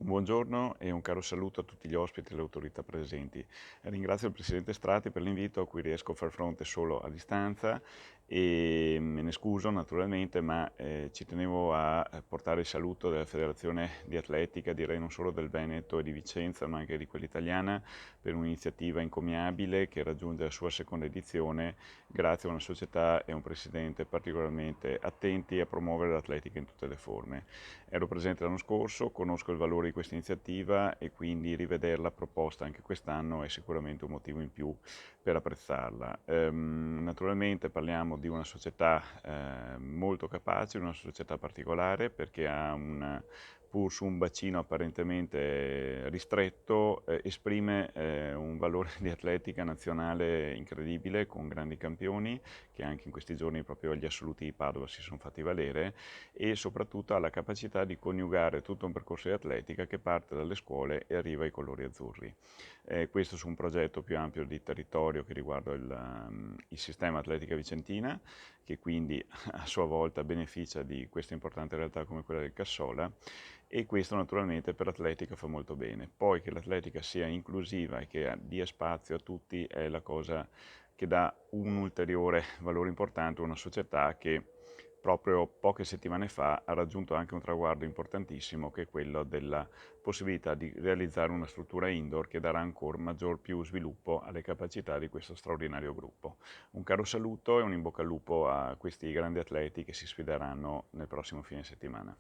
Un buongiorno e un caro saluto a tutti gli ospiti e le autorità presenti. Ringrazio il Presidente Strati per l'invito a cui riesco a far fronte solo a distanza e me ne scuso naturalmente, ma ci tenevo a portare il saluto della Federazione di Atletica, direi non solo del Veneto e di Vicenza, ma anche di quella italiana, per un'iniziativa encomiabile che raggiunge la sua seconda edizione grazie a una società e un Presidente particolarmente attenti a promuovere l'atletica in tutte le forme. Ero presente l'anno scorso, conosco il valore di questa iniziativa e quindi rivederla proposta anche quest'anno è sicuramente un motivo in più per apprezzarla. Naturalmente parliamo di una società molto capace, una società particolare perché ha pur su un bacino apparentemente ristretto, esprime un valore di atletica nazionale incredibile con grandi campioni che anche in questi giorni proprio agli assoluti di Padova si sono fatti valere e soprattutto ha la capacità di coniugare tutto un percorso di atletica che parte dalle scuole e arriva ai colori azzurri. Questo su un progetto più ampio di territorio che riguarda il sistema atletica vicentina, che quindi a sua volta beneficia di questa importante realtà come quella del Cassola, e questo naturalmente per l'atletica fa molto bene. Poi che l'atletica sia inclusiva e che dia spazio a tutti è la cosa che dà un ulteriore valore importante a una società che proprio poche settimane fa ha raggiunto anche un traguardo importantissimo che è quello della possibilità di realizzare una struttura indoor che darà ancora maggior più sviluppo alle capacità di questo straordinario gruppo. Un caro saluto e un in bocca al lupo a questi grandi atleti che si sfideranno nel prossimo fine settimana.